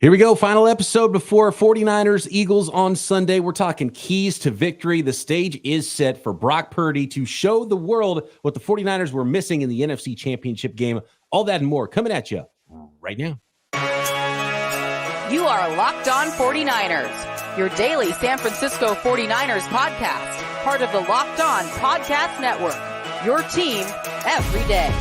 Here we go. Final episode before 49ers Eagles on Sunday. We're talking keys to victory. The stage is set for Brock Purdy to show the world what the 49ers were missing in the NFC Championship game. All that and more coming at you right now. You are Locked On 49ers, your daily San Francisco 49ers podcast, part of the Locked On Podcast Network, your team every day.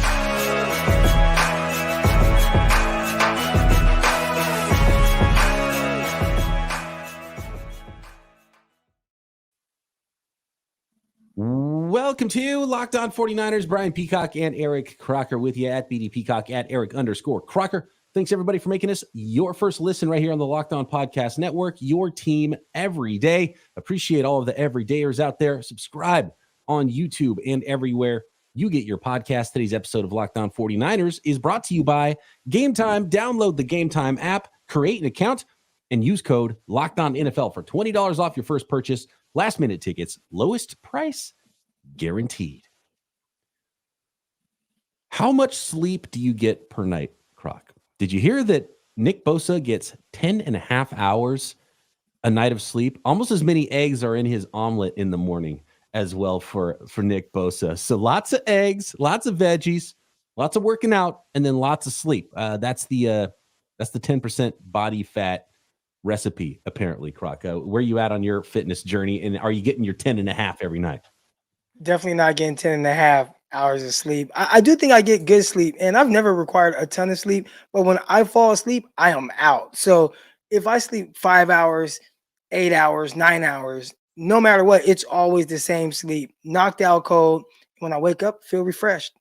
Welcome to Locked On 49ers. Brian Peacock and Eric Crocker with you at BD Peacock at Eric_Crocker. Thanks, everybody, for making us your first listen right here on the Locked On Podcast Network, your team every day. Appreciate all of the everydayers out there. Subscribe on YouTube and everywhere you get your podcast. Today's episode of Locked On 49ers is brought to you by Gametime. Download the Gametime app, create an account, and use code LOCKEDONNFL for $20 off your first purchase. Last-minute tickets, lowest price guaranteed. How much sleep do you get per night, Croc? Did you hear that Nick Bosa gets 10 and a half hours a night of sleep? Almost as many eggs are in his omelet in the morning as well for Nick Bosa. So lots of eggs, lots of veggies, lots of working out, and then lots of sleep. That's the 10% body fat recipe, apparently, Croc. Where are you at on your fitness journey, and are you getting your 10 and a half every night? Definitely not getting 10 and a half hours of sleep. I do think I get good sleep, and I've never required a ton of sleep, but when I fall asleep, I am out. So if I sleep 5 hours, 8 hours, 9 hours, no matter what, it's always the same sleep. Knocked out cold. When I wake up, feel refreshed.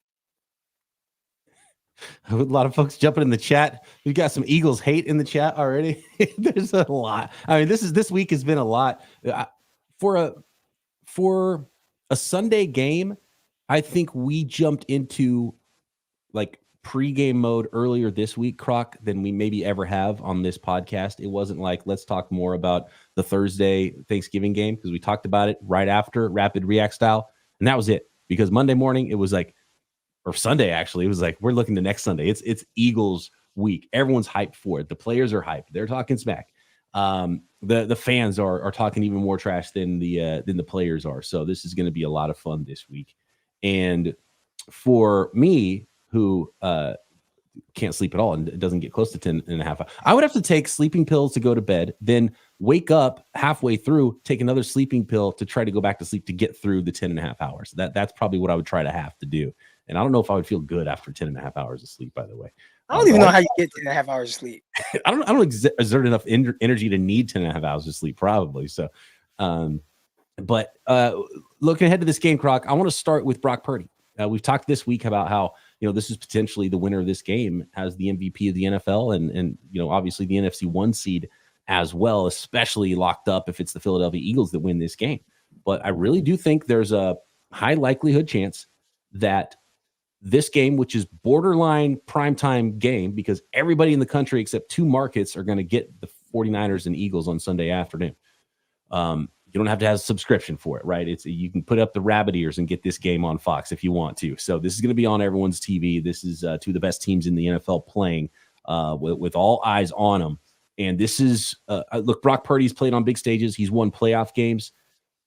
A lot of folks jumping in the chat. We've got some Eagles hate in the chat already. There's a lot. I mean, this week has been a lot. For a Sunday game, I think we jumped into like pregame mode earlier this week, Croc, than we maybe ever have on this podcast. It wasn't like, let's talk more about the Thursday Thanksgiving game, because we talked about it right after, rapid react style, and that was it. Because Monday morning, it was like, or Sunday, actually, it was like, we're looking to next Sunday. It's Eagles week. Everyone's hyped for it. The players are hyped. They're talking smack. The fans are talking even more trash than the players are. So this is going to be a lot of fun this week. And for me, who can't sleep at all and doesn't get close to 10 and a half hours, I would have to take sleeping pills to go to bed, then wake up halfway through, take another sleeping pill to try to go back to sleep to get through the 10 and a half hours. That's probably what I would try to have to do. And I don't know if I would feel good after 10 and a half hours of sleep, by the way. I don't even know how you get 10 and a half hours of sleep. I don't exert enough energy to need 10 and a half hours of sleep, probably. So, but looking ahead to this game, Croc, I want to start with Brock Purdy. We've talked this week about how, this is potentially the winner of this game as the MVP of the NFL and obviously the NFC 1 seed as well, especially locked up if it's the Philadelphia Eagles that win this game. But I really do think there's a high likelihood chance that this game, which is borderline primetime game, because everybody in the country except 2 markets are going to get the 49ers and Eagles on Sunday afternoon. You don't have to have a subscription for it, right? You can put up the rabbit ears and get this game on Fox if you want to. So this is going to be on everyone's TV. This is 2 of the best teams in the NFL playing with all eyes on them. And this is, look, Brock Purdy's played on big stages. He's won playoff games.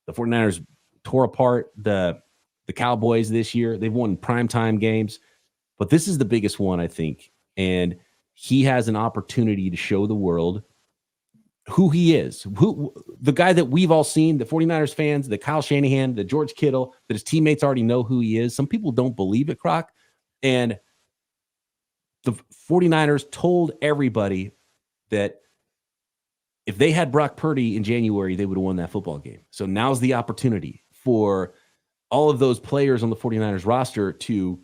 The 49ers tore apart the Cowboys this year. They've won primetime games, but this is the biggest one, I think. And he has an opportunity to show the world who he is, the guy that we've all seen, the 49ers fans, the Kyle Shanahan, the George Kittle, that his teammates already know who he is. Some people don't believe it, Croc. And the 49ers told everybody that if they had Brock Purdy in January, they would have won that football game. So now's the opportunity for all of those players on the 49ers roster to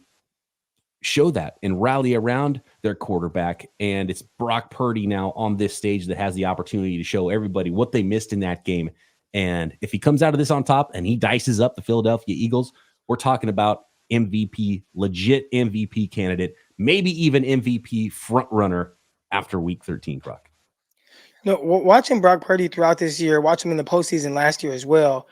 show that and rally around their quarterback. And it's Brock Purdy now on this stage that has the opportunity to show everybody what they missed in that game. And if he comes out of this on top and he dices up the Philadelphia Eagles, we're talking about MVP, legit MVP candidate, maybe even MVP front runner after week 13, Croc. No, watching Brock Purdy throughout this year, watch him in the postseason last year as well,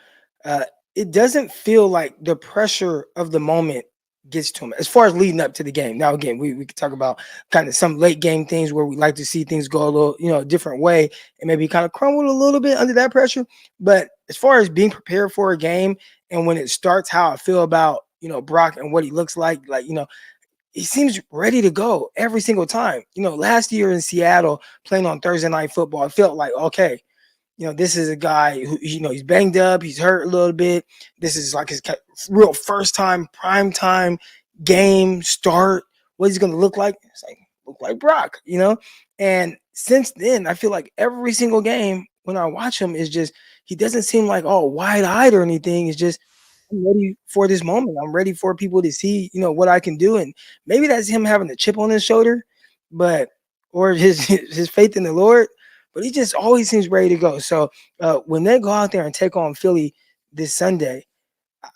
it doesn't feel like the pressure of the moment gets to him as far as leading up to the game. Now, again, we could talk about kind of some late game things where we like to see things go a little, different way and maybe kind of crumble a little bit under that pressure. But as far as being prepared for a game and when it starts, how I feel about, Brock and what he looks like, he seems ready to go every single time. Last year in Seattle playing on Thursday Night Football, it felt like, okay, this is a guy who, he's banged up, he's hurt a little bit. This is like his real first time, prime time game start. What he's going to look like? It's like, look like Brock, And since then, I feel like every single game when I watch him is just, he doesn't seem like all wide-eyed or anything. It's just, I'm ready for this moment. I'm ready for people to see, what I can do. And maybe that's him having a chip on his shoulder, or his faith in the Lord. But he just always seems ready to go. So when they go out there and take on Philly this Sunday,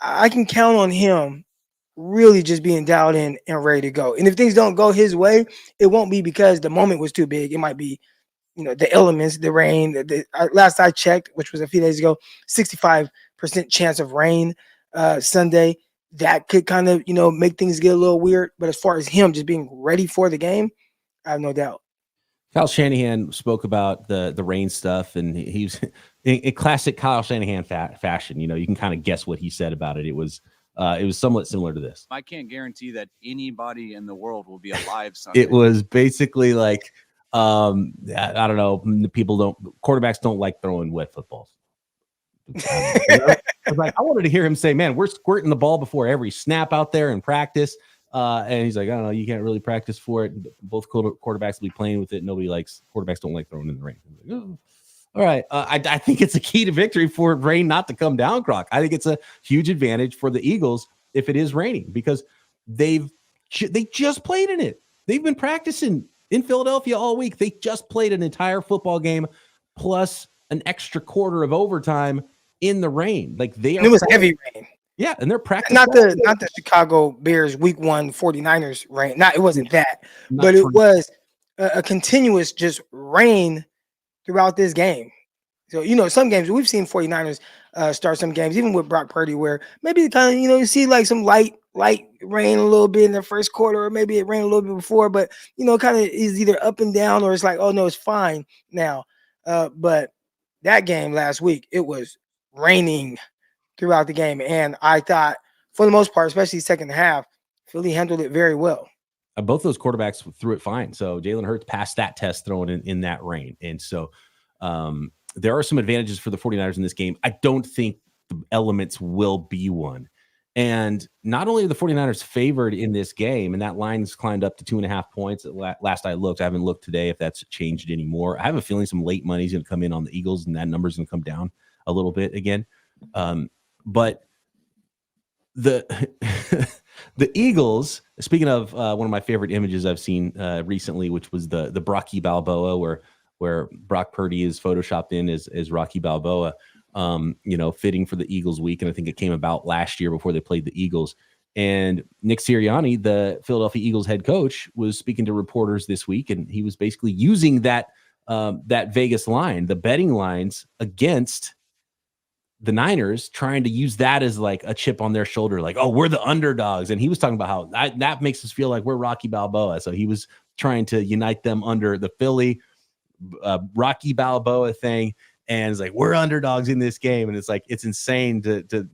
I can count on him really just being dialed in and ready to go. And if things don't go his way, it won't be because the moment was too big. It might be, the elements, the rain. Last I checked, which was a few days ago, 65% chance of rain Sunday. That could kind of, make things get a little weird. But as far as him just being ready for the game, I have no doubt. Kyle Shanahan spoke about the rain stuff, and he was in classic Kyle Shanahan fashion. You can kind of guess what he said about it. It was somewhat similar to this. I can't guarantee that anybody in the world will be alive Sunday. It was basically like, I don't know, quarterbacks don't like throwing wet footballs. I wanted to hear him say, man, we're squirting the ball before every snap out there in practice. And he's like, I don't know, you can't really practice for it. Both quarterbacks will be playing with it. Quarterbacks don't like throwing in the rain. Like, oh. All right. I think it's a key to victory for rain not to come down, Croc. I think it's a huge advantage for the Eagles if it is raining because they just played in it. They've been practicing in Philadelphia all week. They just played an entire football game plus an extra quarter of overtime in the rain. It was heavy rain. Yeah, and they're practicing. Not the Chicago Bears Week 1 49ers rain. It wasn't that, but it was a continuous just rain throughout this game. So, some games we've seen 49ers start some games, even with Brock Purdy, where maybe kind of, you see like some light rain a little bit in the first quarter, or maybe it rained a little bit before, but, kind of is either up and down or it's like, oh, no, it's fine now. But that game last week, it was raining throughout the game. And I thought, for the most part, especially second half, Philly handled it very well. Both those quarterbacks threw it fine. So Jalen Hurts passed that test throwing in that rain. And so there are some advantages for the 49ers in this game. I don't think the elements will be one. And not only are the 49ers favored in this game, and that line's climbed up to 2.5 points. Last I looked, I haven't looked today if that's changed anymore. I have a feeling some late money is going to come in on the Eagles, and that number's going to come down a little bit again. But the Eagles, speaking of one of my favorite images I've seen recently, which was the Rocky Balboa, where Brock Purdy is photoshopped in as Rocky Balboa, fitting for the Eagles week. And I think it came about last year before they played the Eagles. And Nick Sirianni, the Philadelphia Eagles head coach, was speaking to reporters this week, and he was basically using that Vegas line, the betting lines against the Niners, trying to use that as like a chip on their shoulder, like, oh, we're the underdogs. And he was talking about how that makes us feel like we're Rocky Balboa. So he was trying to unite them under the Philly Rocky Balboa thing. And it's like, we're underdogs in this game. And it's like, it's insane to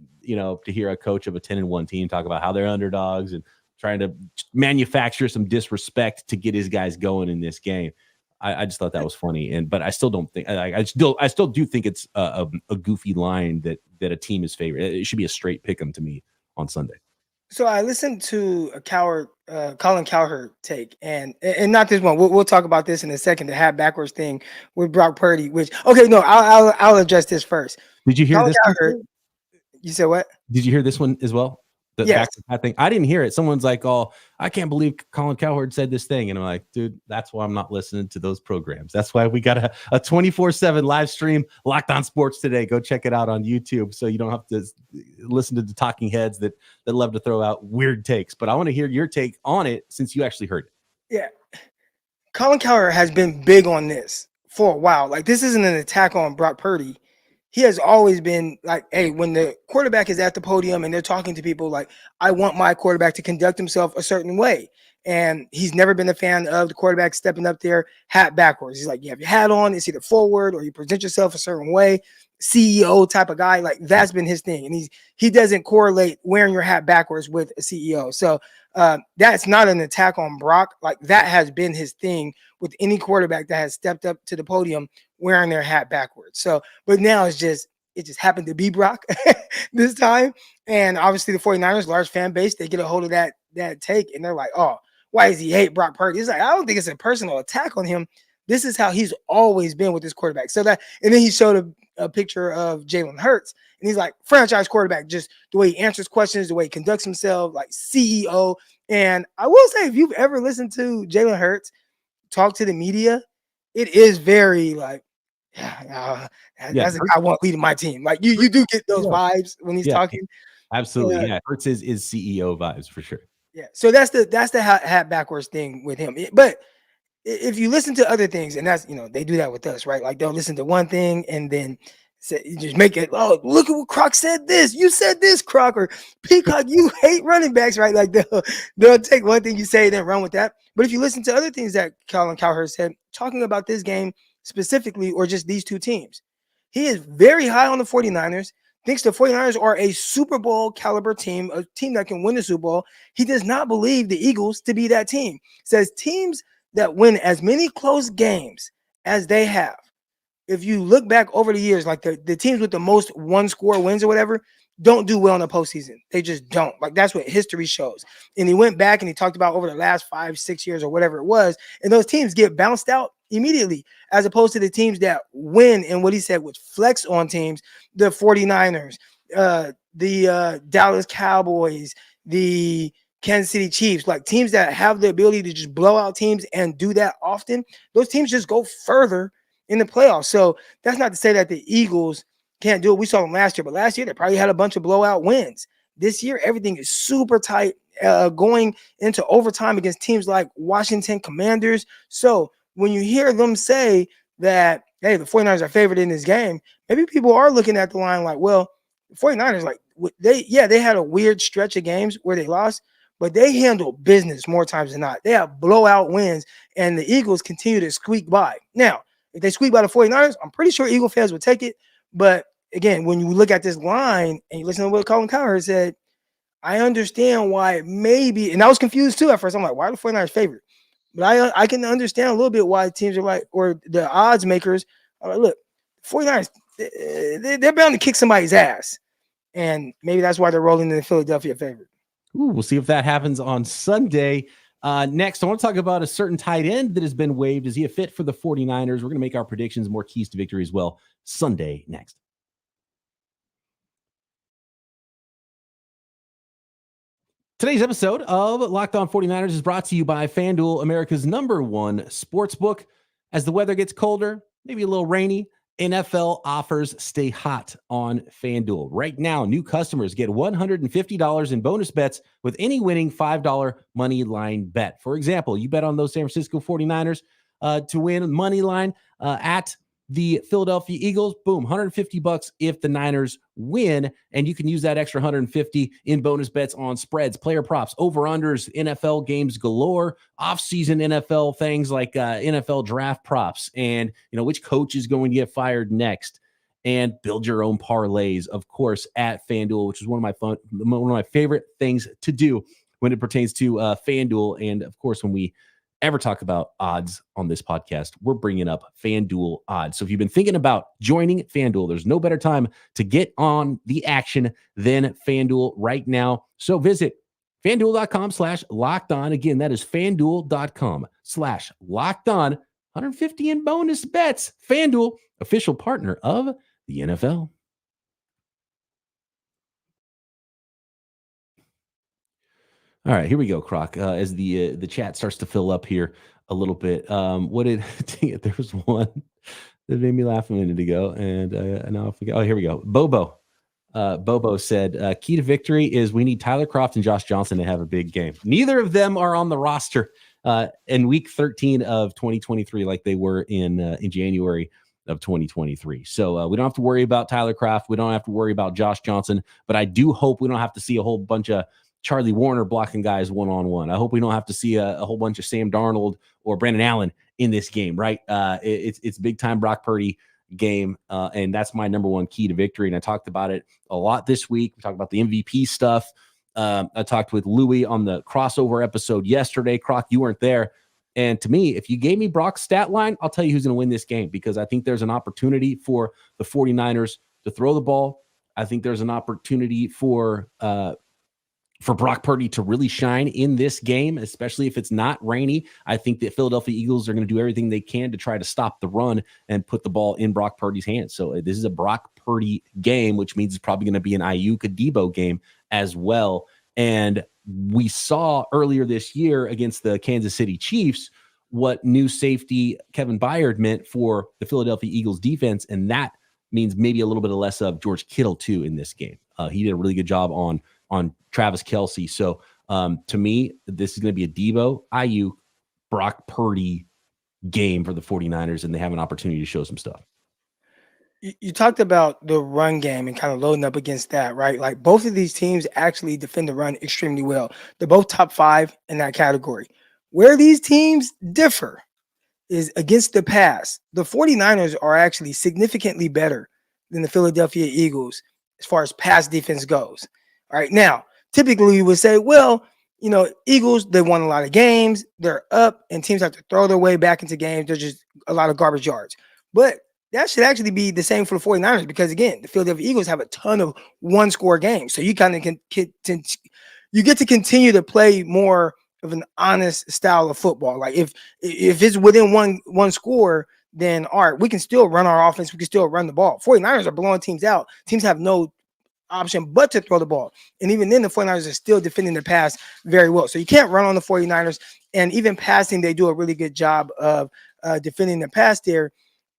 hear a coach of a 10-1 team talk about how they're underdogs and trying to manufacture some disrespect to get his guys going in this game. I just thought that was funny, but I still don't think I still do think it's a goofy line that a team is favored. It should be a straight pick 'em to me on Sunday. So I listened to a Colin Cowherd take, and not this one. We'll talk about this in a second. The hat backwards thing with Brock Purdy. I'll address this first. Did you hear Colin this? Cowherd, you said what? Did you hear this one as well? Yes. Back thing. I didn't hear it. Someone's like, "Oh, I can't believe Colin Cowherd said this thing," and I'm like, "Dude, that's why I'm not listening to those programs. That's why we got a 24/7 live stream Locked On Sports today. Go check it out on YouTube, so you don't have to listen to the talking heads that love to throw out weird takes. But I want to hear your take on it since you actually heard it. Yeah, Colin Cowherd has been big on this for a while. Like, this isn't an attack on Brock Purdy. he has always been like, hey, when the quarterback is at the podium and they're talking to people, like, I want my quarterback to conduct himself a certain way. And he's never been a fan of the quarterback stepping up there hat backwards. He's like, you have your hat on, it's either forward or you present yourself a certain way. CEO type of guy, like that's been his thing. And he doesn't correlate wearing your hat backwards with a CEO. So that's not an attack on Brock. Like that has been his thing with any quarterback that has stepped up to the podium wearing their hat backwards. So, but now it just happened to be Brock this time. And obviously the 49ers, large fan base, they get a hold of that take and they're like, oh, why does he hate Brock Purdy? It's like, I don't think it's a personal attack on him. This is how he's always been with this quarterback. So that, and then he showed a picture of Jalen Hurts, and he's like, franchise quarterback, just the way he answers questions, the way he conducts himself, like CEO. And I will say, if you've ever listened to Jalen Hurts talk to the media, it is very like, that's a guy I want leading my team. Like you do get those vibes when he's talking. Absolutely. Yeah. Hurts is CEO vibes for sure. Yeah. So that's the hat backwards thing with him. But if you listen to other things, and that's, they do that with us, right? Like they'll listen to one thing and then just make it, oh, look at what Croc said this. You said this, Croc, or Peacock, you hate running backs, right? Like they'll take one thing you say and then run with that. But if you listen to other things that Colin Cowherd said, talking about this game specifically, or just these two teams, he is very high on the 49ers, thinks the 49ers are a Super Bowl caliber team, a team that can win the Super Bowl. He does not believe the Eagles to be that team. Says teams that win as many close games as they have, if you look back over the years, like the teams with the most one-score wins or whatever, don't do well in the postseason. They just don't. Like that's what history shows. And he went back and he talked about over the last 5-6 years or whatever it was, and those teams get bounced out immediately, as opposed to the teams that win, and what he said would flex on teams, the 49ers, the Dallas Cowboys, the Kansas City Chiefs, like teams that have the ability to just blow out teams and do that often, those teams just go further in the playoffs. So that's not to say that the Eagles can't do it. We saw them last year, but last year they probably had a bunch of blowout wins. This year, everything is super tight, going into overtime against teams like Washington Commanders. So when you hear them say that, hey, the 49ers are favored in this game, maybe people are looking at the line like, well, the 49ers, like they had a weird stretch of games where they lost, but they handle business more times than not. They have blowout wins, and the Eagles continue to squeak by. Now, if they squeak by the 49ers, I'm pretty sure Eagle fans would take it. But again, when you look at this line and you listen to what Colin Cowherd said, I understand why maybe, and I was confused too at first. I'm like, why are the 49ers favorite? But I can understand a little bit why teams are like, or the odds makers are like, look, 49ers, they're bound to kick somebody's ass. And maybe that's why they're rolling in the Philadelphia favorite. Ooh, we'll see if that happens on Sunday. Next, I want to talk about a certain tight end that has been waived. Is he a fit for the 49ers? We're going to make our predictions, more keys to victory as well, Sunday next. Today's episode of Locked On 49ers is brought to you by FanDuel, America's #1 sportsbook. As the weather gets colder, maybe a little rainy, NFL offers stay hot on FanDuel. Right now, new customers get $150 in bonus bets with any winning $5 money line bet. For example, you bet on those San Francisco 49ers to win money line at the Philadelphia Eagles, boom, $150 if the Niners win, and you can use that extra $150 in bonus bets on spreads, player props, over-unders, NFL games galore, off-season NFL things like NFL draft props, and which coach is going to get fired next, and build your own parlays, of course, at FanDuel, which is one of my favorite things to do when it pertains to FanDuel, and of course, when we ever talk about odds on this podcast, we're bringing up FanDuel odds. So if you've been thinking about joining FanDuel, there's no better time to get on the action than FanDuel right now. So visit FanDuel.com/lockedon. Again, that is FanDuel.com/lockedon. 150 in bonus bets. FanDuel, official partner of the NFL. All right, here we go, Croc. As the chat starts to fill up here a little bit. There was one that made me laugh a minute ago, and now I forget. Oh, here we go. Bobo said, key to victory is we need Tyler Kroft and Josh Johnson to have a big game. Neither of them are on the roster in week 13 of 2023 like they were in January of 2023. So we don't have to worry about Tyler Kraft. We don't have to worry about Josh Johnson, but I do hope we don't have to see a whole bunch of Charlie Warner blocking guys one-on-one. I hope we don't have to see a whole bunch of Sam Darnold or Brandon Allen in this game, right? It's big time Brock Purdy game, and that's my number one key to victory. And I talked about it a lot this week. We talked about the MVP stuff. I talked with Louie on the crossover episode yesterday. Croc, you weren't there. And to me, if you gave me Brock's stat line, I'll tell you who's going to win this game, because I think there's an opportunity for the 49ers to throw the ball. I think there's an opportunity for Brock Purdy to really shine in this game, especially if it's not rainy. I think that Philadelphia Eagles are going to do everything they can to try to stop the run and put the ball in Brock Purdy's hands. So this is a Brock Purdy game, which means it's probably going to be an Ayuk Debo game as well. And we saw earlier this year against the Kansas City Chiefs what new safety Kevin Byard meant for the Philadelphia Eagles defense, and that means maybe a little bit of less of George Kittle too in this game. He did a really good job on Travis Kelce. So to me, this is going to be a Debo, Ayuk, Brock Purdy game for the 49ers, and they have an opportunity to show some stuff. You talked about the run game and kind of loading up against that, right? Like both of these teams actually defend the run extremely well. They're both top 5 in that category. Where these teams differ is against the pass. The 49ers are actually significantly better than the Philadelphia Eagles as far as pass defense goes. All right. Now, typically you would say, well, Eagles, they won a lot of games. They're up and teams have to throw their way back into games. There's just a lot of garbage yards. But that should actually be the same for the 49ers, because, again, the Philadelphia Eagles have a ton of one-score games. So you kind of you get to continue to play more of an honest style of football. Like if it's within one score, then all right, we can still run our offense. We can still run the ball. 49ers are blowing teams out. Teams have no option but to throw the ball. And even then, the 49ers are still defending the pass very well. So you can't run on the 49ers. And even passing, they do a really good job of defending the pass there.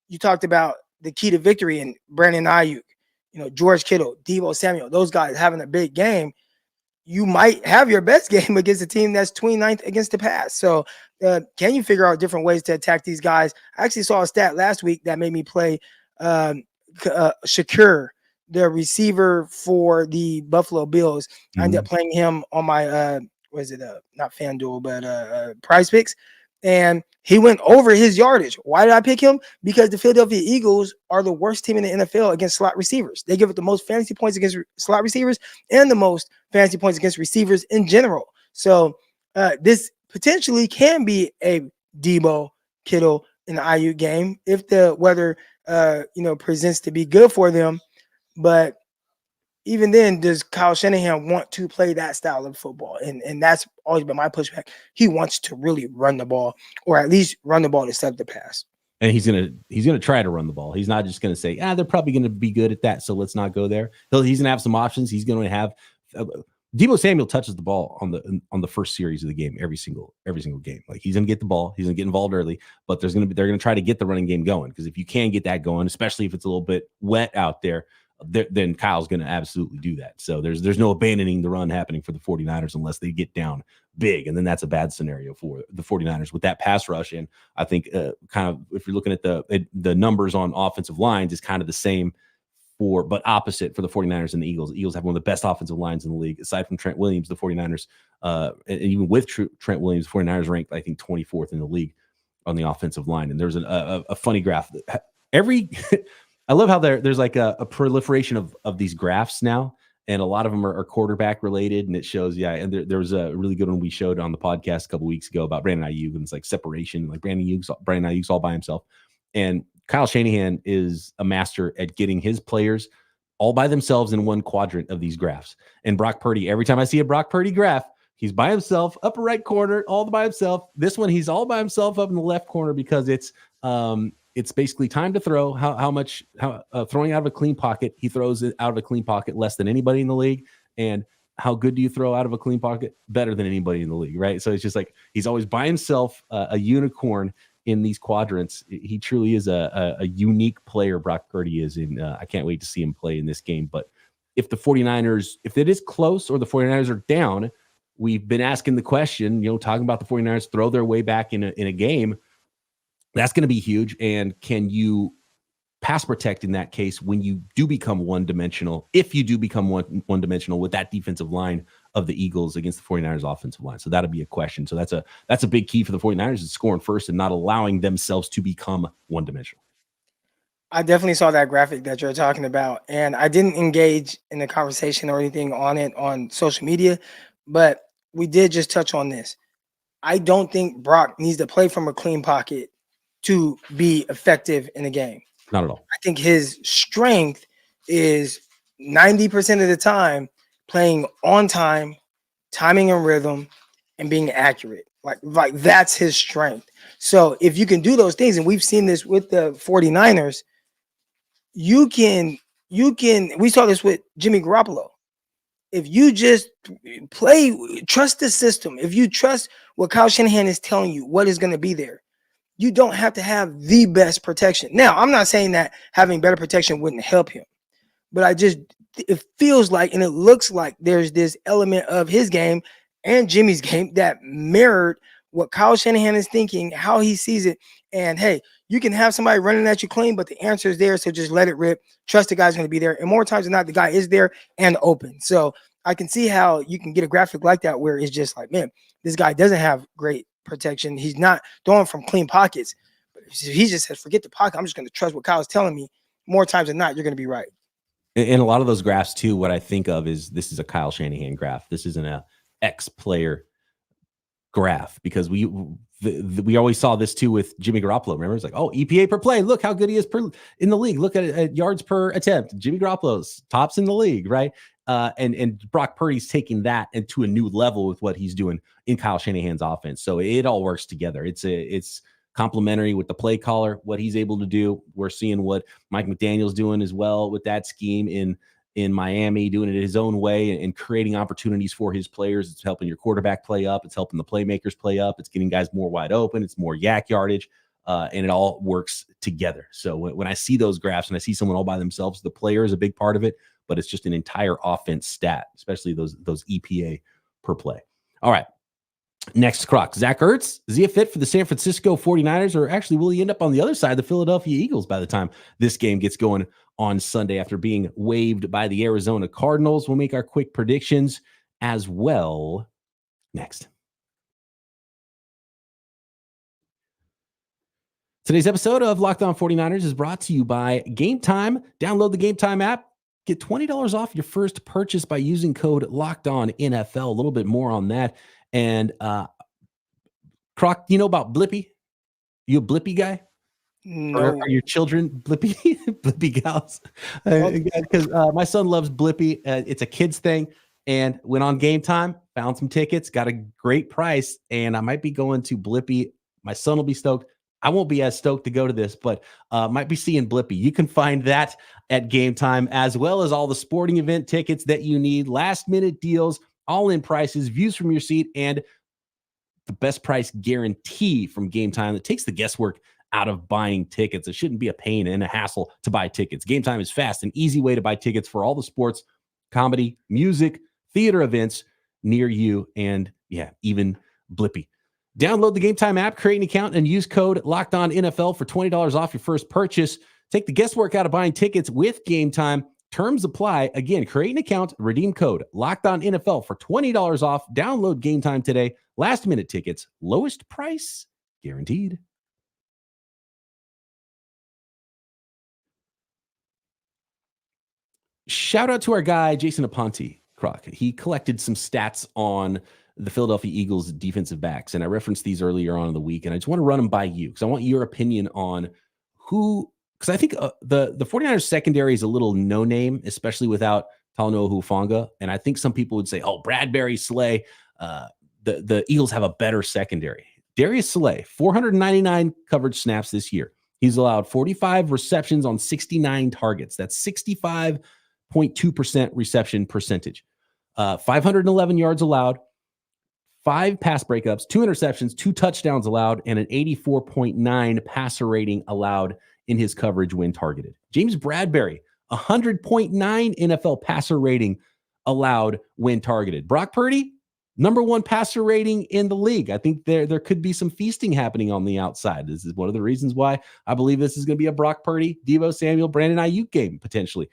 You talked about the key to victory in Brandon Ayuk, George Kittle, Deebo Samuel, those guys having a big game. You might have your best game against a team that's 29th against the pass. So can you figure out different ways to attack these guys? I actually saw a stat last week that made me play Shakur, the receiver for the Buffalo Bills. I ended up playing him on my not FanDuel, but PrizePicks. And he went over his yardage. Why did I pick him? Because the Philadelphia Eagles are the worst team in the NFL against slot receivers. They give it the most fantasy points against slot receivers and the most fantasy points against receivers in general. So this potentially can be a Debo, Kittle, and Ayuk game if the weather presents to be good for them. But even then, does Kyle Shanahan want to play that style of football? And that's always been my pushback. He wants to really run the ball, or at least run the ball to set the pass. And he's gonna try to run the ball. He's not just gonna say, they're probably gonna be good at that, so let's not go there. He's gonna have some options. He's gonna have Deebo Samuel touches the ball on the first series of the game every single game. Like he's gonna get the ball, he's gonna get involved early, but they're gonna try to get the running game going, because if you can get that going, especially if it's a little bit wet out there, then Kyle's going to absolutely do that. So there's no abandoning the run happening for the 49ers unless they get down big. And then that's a bad scenario for the 49ers with that pass rush. And I think kind of, if you're looking at the numbers on offensive lines, is kind of the same but opposite for the 49ers and the Eagles. The Eagles have one of the best offensive lines in the league. Aside from Trent Williams, the 49ers, and even with Trent Williams, 49ers ranked, I think, 24th in the league on the offensive line. And there's a funny graph. I love how there's like a proliferation of these graphs now, and a lot of them are quarterback related, and it shows, and there was a really good one we showed on the podcast a couple weeks ago about Brandon Ayuk, and it's like separation, like Brandon Ayuk's all by himself, and Kyle Shanahan is a master at getting his players all by themselves in one quadrant of these graphs. And Brock Purdy, every time I see a Brock Purdy graph, he's by himself, upper right corner, all by himself. This one, he's all by himself up in the left corner, because it's basically time to throw, throwing out of a clean pocket. He throws it out of a clean pocket less than anybody in the league. And how good do you throw out of a clean pocket? Better than anybody in the league, right? So it's just like he's always by himself, a unicorn in these quadrants. He truly is a unique player, Brock Purdy is. And I can't wait to see him play in this game. But if the 49ers, if it is close or the 49ers are down, we've been asking the question, talking about the 49ers throw their way back in a game. That's going to be huge. And can you pass protect in that case when you do become one-dimensional, if you do become one-dimensional with that defensive line of the Eagles against the 49ers offensive line. So that'll be a question. So that's a big key for the 49ers, is scoring first and not allowing themselves to become one-dimensional. I definitely saw that graphic that you're talking about, and I didn't engage in the conversation or anything on it on social media, but we did just touch on this. I don't think Brock needs to play from a clean pocket to be effective in a game. Not at all. I think his strength is 90% of the time playing on time, timing and rhythm, and being accurate. Like that's his strength. So if you can do those things, and we've seen this with the 49ers, you can, we saw this with Jimmy Garoppolo. If you just trust the system, if you trust what Kyle Shanahan is telling you, what is going to be there, you don't have to have the best protection. Now, I'm not saying that having better protection wouldn't help him, but it feels like, and it looks like there's this element of his game and Jimmy's game that mirrored what Kyle Shanahan is thinking, how he sees it. And hey, you can have somebody running at you clean, but the answer is there. So just let it rip. Trust the guy's going to be there. And more times than not, the guy is there and open. So I can see how you can get a graphic like that where it's just like, man, this guy doesn't have great protection. He's not throwing from clean pockets. But he just says, forget the pocket. I'm just going to trust what Kyle's telling me. More times than not, you're going to be right. And a lot of those graphs too, what I think of is this is a Kyle Shanahan graph. This isn't a ex-player graph, because we always saw this too with Jimmy Garoppolo. Remember, it's like, oh, EPA per play. Look how good he is in the league. Look at yards per attempt. Jimmy Garoppolo's tops in the league, right? And Brock Purdy's taking that into a new level with what he's doing in Kyle Shanahan's offense. So it all works together. It's complementary with the play caller, what he's able to do. We're seeing what Mike McDaniel's doing as well with that scheme in Miami, doing it his own way and creating opportunities for his players. It's helping your quarterback play up. It's helping the playmakers play up. It's getting guys more wide open. It's more yak yardage, and it all works together. So when I see those graphs and I see someone all by themselves, the player is a big part of it, but it's just an entire offense stat, especially those EPA per play. All right. Next, Croc. Zach Ertz, is he a fit for the San Francisco 49ers, or actually will he end up on the other side of the Philadelphia Eagles by the time this game gets going on Sunday after being waived by the Arizona Cardinals? We'll make our quick predictions as well next. Today's episode of Locked On 49ers is brought to you by Gametime. Download the Gametime app. Get $20 off your first purchase by using code LOCKEDONNFL. A little bit more on that. And Croc, you know about Blippi? You a Blippi guy? No. Are your children Blippi Blippi gals? Because my son loves Blippi. It's a kid's thing. And went on Gametime, found some tickets, got a great price, and I might be going to Blippi. My son will be stoked. I won't be as stoked to go to this, but might be seeing Blippi. You can find that at Gametime, as well as all the sporting event tickets that you need, last-minute deals, all-in prices, views from your seat, and the best price guarantee from Gametime that takes the guesswork out of buying tickets. It shouldn't be a pain and a hassle to buy tickets. Gametime is fast and easy way to buy tickets for all the sports, comedy, music, theater events near you, and yeah, even Blippi. Download the Gametime app, create an account, and use code LOCKEDONNFL for $20 off your first purchase. Take the guesswork out of buying tickets with Gametime. Terms apply. Again, create an account, redeem code LOCKEDONNFL for $20 off. Download Gametime today. Last-minute tickets, lowest price guaranteed. Shout out to our guy, Jason Aponte, Croc. He collected some stats on the Philadelphia Eagles defensive backs, and I referenced these earlier on in the week, and I just want to run them by you because I want your opinion on who, because I think the 49ers secondary is a little no-name, especially without Talanoa Hufanga, and I think some people would say, oh, Bradbury, Slay, the Eagles have a better secondary. Darius Slay, 499 coverage snaps this year. He's allowed 45 receptions on 69 targets. That's 65.2% reception percentage. 511 yards allowed, 5 pass breakups, 2 interceptions, 2 touchdowns allowed, and an 84.9 passer rating allowed in his coverage when targeted. James Bradbury, 100.9 NFL passer rating allowed when targeted. Brock Purdy, number one passer rating in the league. I think there could be some feasting happening on the outside. This is one of the reasons why I believe this is going to be a Brock Purdy, Deebo Samuel, Brandon Ayuk game potentially.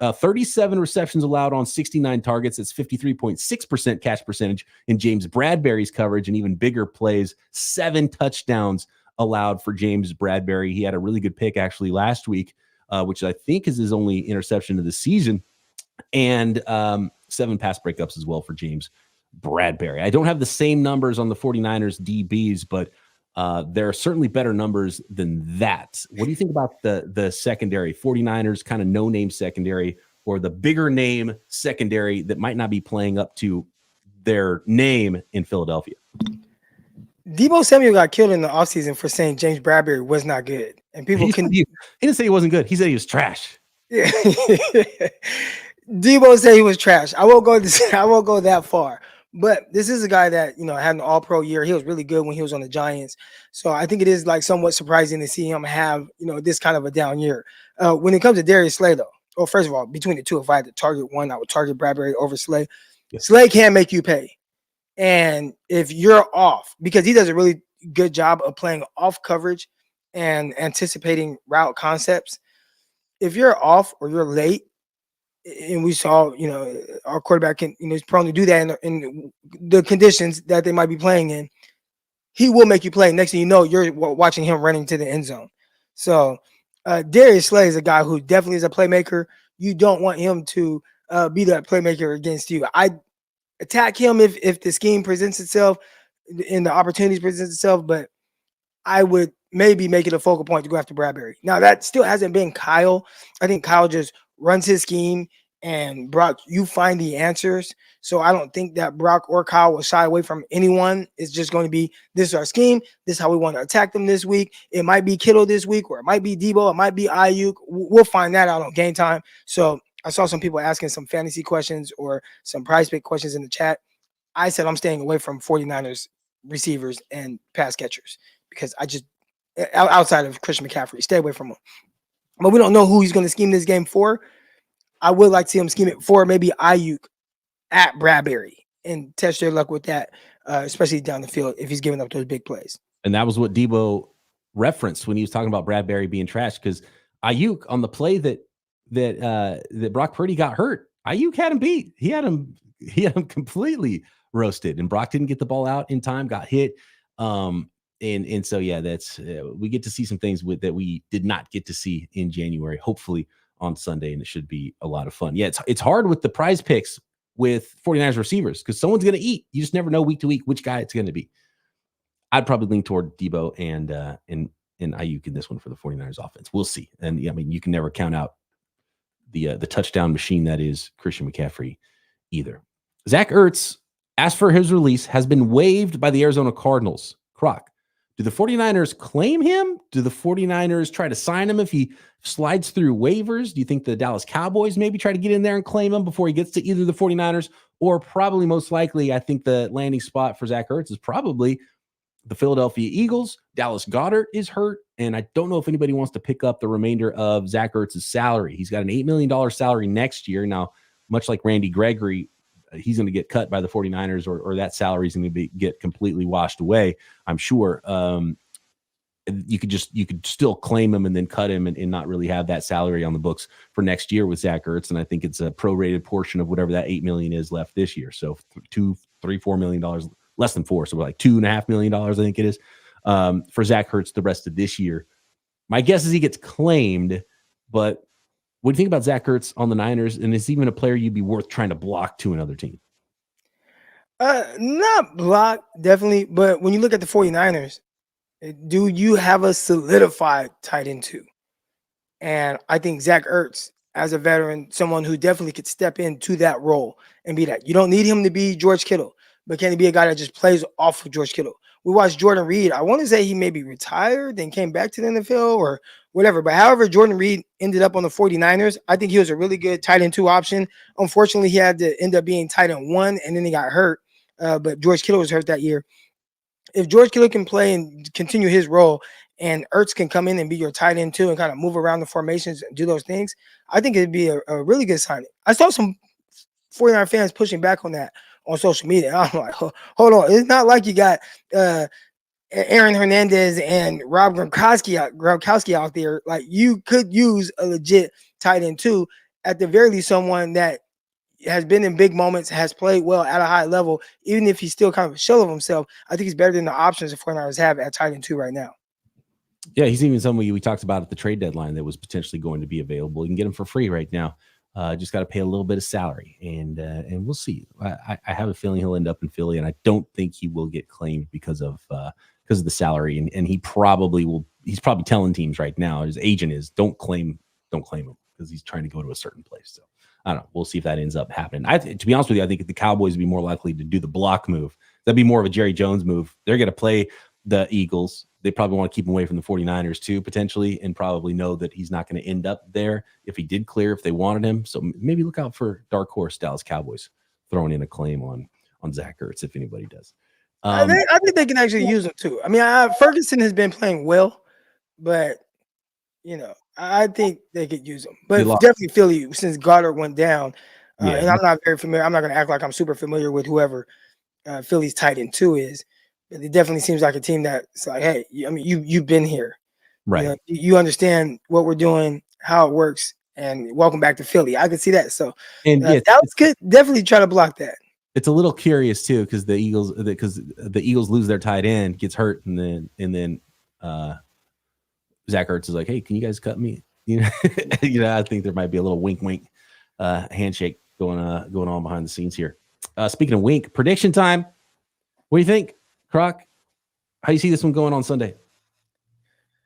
37 receptions allowed on 69 targets. It's 53.6% catch percentage in James Bradbury's coverage, and even bigger plays, 7 touchdowns allowed for James Bradbury. He had a really good pick actually last week, which I think is his only interception of the season, and 7 pass breakups as well for James Bradbury. I don't have the same numbers on the 49ers DBs, but there are certainly better numbers than that. What do you think about the secondary, 49ers kind of no-name secondary, or the bigger name secondary that might not be playing up to their name in Philadelphia? Deebo Samuel got killed in the offseason for saying James Bradbury was not good. And people he didn't say he wasn't good. He said he was trash. Yeah. Deebo said he was trash. I won't go that far. But this is a guy that, had an all-pro year. He was really good when he was on the Giants. So I think it is like somewhat surprising to see him have, this kind of a down year. When it comes to Darius Slay, though, well, first of all, between the two, if I had to target one, I would target Bradbury over Slay. Yes. Slay can make you pay. And if you're off, because he does a really good job of playing off coverage and anticipating route concepts, if you're off or you're late, and we saw, our quarterback is prone to do that in the conditions that they might be playing in, he will make you play. Next thing you know, you're watching him running to the end zone. So Darius Slay is a guy who definitely is a playmaker. You don't want him to be that playmaker against you. I attack him if the scheme presents itself and the opportunities presents itself, but I would maybe make it a focal point to go after Bradbury. Now, that still hasn't been Kyle. I think Kyle just runs his scheme, and Brock, you find the answers. So I don't think that Brock or Kyle will shy away from anyone. It's just going to be, this is our scheme. This is how we want to attack them this week. It might be Kittle this week, or it might be Deebo. It might be Ayuk. We'll find that out on Game Time. So I saw some people asking some fantasy questions or some PrizePick questions in the chat. I said I'm staying away from 49ers receivers and pass catchers because I just, outside of Christian McCaffrey, stay away from him. But we don't know who he's going to scheme this game for. I would like to see him scheme it for maybe Ayuk at Bradbury and test their luck with that, especially down the field if he's giving up those big plays. And that was what Deebo referenced when he was talking about Bradbury being trash, because Ayuk, on the play that Brock Purdy got hurt, Ayuk had him beat. He had him completely roasted, and Brock didn't get the ball out in time, got hit. And so, yeah, that's we get to see some things that we did not get to see in January, hopefully on Sunday, and it should be a lot of fun. Yeah, it's hard with the prize picks with 49ers receivers because someone's going to eat. You just never know week to week which guy it's going to be. I'd probably lean toward Deebo and Ayuk in this one for the 49ers offense. We'll see. And I mean, you can never count out the touchdown machine that is Christian McCaffrey either. Zach Ertz, asked for his release, has been waived by the Arizona Cardinals. Croc, do the 49ers claim him? Do the 49ers try to sign him if he slides through waivers? Do you think the Dallas Cowboys maybe try to get in there and claim him before he gets to either the 49ers, or probably most likely, I think the landing spot for Zach Ertz is probably the Philadelphia Eagles? Dallas Goedert is hurt, and I don't know if anybody wants to pick up the remainder of Zach Ertz's salary. He's got an $8 million salary next year. Now, much like Randy Gregory, he's going to get cut by the 49ers, or that salary is going to get completely washed away, I'm sure. You could still claim him and then cut him and not really have that salary on the books for next year with Zach Ertz. And I think it's a prorated portion of whatever that $8 million is left this year. So $4 million, less than $4 million. So like $2.5 million, I think it is, for Zach Ertz the rest of this year. My guess is he gets claimed, but what do you think about Zach Ertz on the Niners? And is he even a player you'd be worth trying to block to another team? Not block, definitely. But when you look at the 49ers, do you have a solidified tight end two? And I think Zach Ertz, as a veteran, someone who definitely could step into that role and be that. You don't need him to be George Kittle, but can he be a guy that just plays off of George Kittle? We watched Jordan Reed. I want to say he maybe retired, then came back to the NFL or whatever. But however Jordan Reed ended up on the 49ers, I think he was a really good tight end two option. Unfortunately, he had to end up being tight end one, and then he got hurt. But George Kittle was hurt that year. If George Kittle can play and continue his role, and Ertz can come in and be your tight end too and kind of move around the formations and do those things, I think it'd be a really good signing. I saw some 49er fans pushing back on that. on social media. I'm like, hold on. It's not like you got Aaron Hernandez and Rob Gronkowski out there. Like, you could use a legit tight end too. At the very least, someone that has been in big moments, has played well at a high level, even if he's still kind of a shell of himself. I think he's better than the options the 49ers have at tight end 2 right now. Yeah, he's even someone we talked about at the trade deadline that was potentially going to be available. You can get him for free right now. Just got to pay a little bit of salary, and we'll see. I have a feeling he'll end up in Philly, and I don't think he will get claimed because of the salary. And he probably will. He's probably telling teams right now, his agent is, don't claim him because he's trying to go to a certain place. So I don't know. We'll see if that ends up happening. To be honest with you, I think the Cowboys would be more likely to do the block move. That'd be more of a Jerry Jones move. They're going to play the Eagles. They probably want to keep him away from the 49ers too, potentially, and probably know that he's not going to end up there if he did clear, if they wanted him. So maybe look out for dark horse Dallas Cowboys throwing in a claim on Zach Ertz if anybody does. I think they can actually use him too. I mean, Ferguson has been playing well, but I think they could use him. But definitely Philly, since Goddard went down, and I'm not very familiar. I'm not going to act like I'm super familiar with whoever Philly's tight end 2 is. But it definitely seems like a team that's like, hey, I mean, you've been here, right? You understand what we're doing, how it works, and welcome back to Philly. I could see that. So, Dallas could definitely try to block that. It's a little curious too, because the Eagles lose their tight end, gets hurt, and then Zach Ertz is like, hey, can you guys cut me? I think there might be a little wink handshake going on behind the scenes here. Speaking of wink, prediction time. What do you think, Croc? How do you see this one going on Sunday?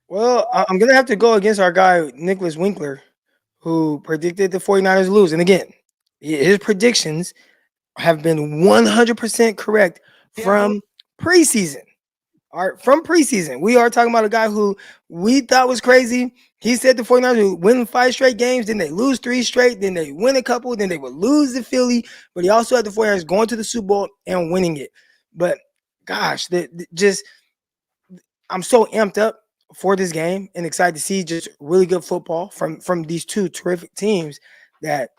Well, I'm going to have to go against our guy, Nicholas Winkler, who predicted the 49ers lose. And again, his predictions have been 100% correct from preseason. All right, from preseason. We are talking about a guy who we thought was crazy. He said the 49ers would win 5 straight games, then they lose 3 straight, then they win a couple, then they would lose to Philly. But he also had the 49ers going to the Super Bowl and winning it. But gosh, I'm so amped up for this game and excited to see just really good football from these 2 terrific teams that,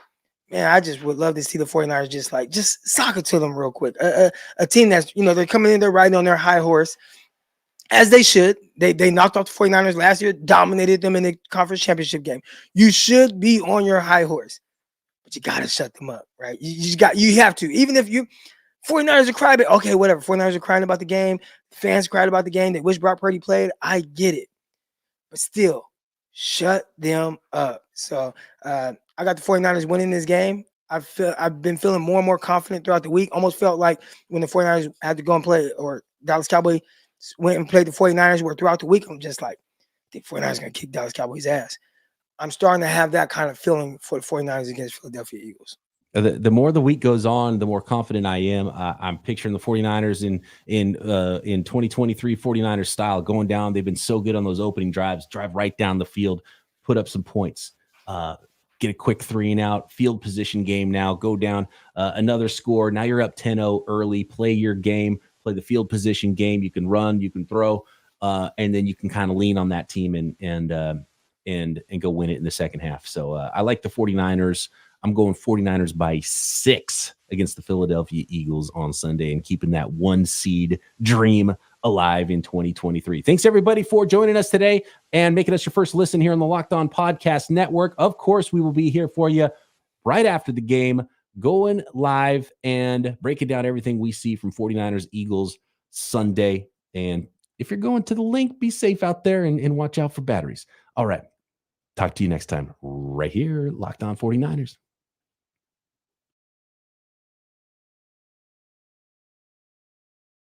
man, I just would love to see the 49ers just sock it to them real quick. A team that's, they're coming in, they're riding on their high horse, as they should. They knocked off the 49ers last year, dominated them in the conference championship game. You should be on your high horse, but you got to shut them up, right? You have to. Even if 49ers are crying, okay, whatever. 49ers are crying about the game. Fans cried about the game. They wish Brock Purdy played. I get it. But still, shut them up. So I got the 49ers winning this game. I've been feeling more and more confident throughout the week. Almost felt like when the 49ers had to go and play, or Dallas Cowboys went and played the 49ers, where throughout the week I'm just like, the 49ers are going to kick Dallas Cowboys' ass. I'm starting to have that kind of feeling for the 49ers against Philadelphia Eagles. The more the week goes on, the more confident I am. I'm picturing the 49ers in 2023 49ers style going down. They've been so good on those opening drives, drive right down the field, put up some points, get a quick 3 and out, field position game now, go down another score. Now you're up 10-0 early, play your game, play the field position game. You can run, you can throw, and then you can kind of lean on that team and go win it in the second half. So I like the 49ers. I'm going 49ers by 6 against the Philadelphia Eagles on Sunday and keeping that 1 seed dream alive in 2023. Thanks, everybody, for joining us today and making us your first listen here on the Locked On Podcast Network. Of course, we will be here for you right after the game, going live and breaking down everything we see from 49ers Eagles Sunday. And if you're going to the link, be safe out there and watch out for batteries. All right. Talk to you next time right here, Locked On 49ers.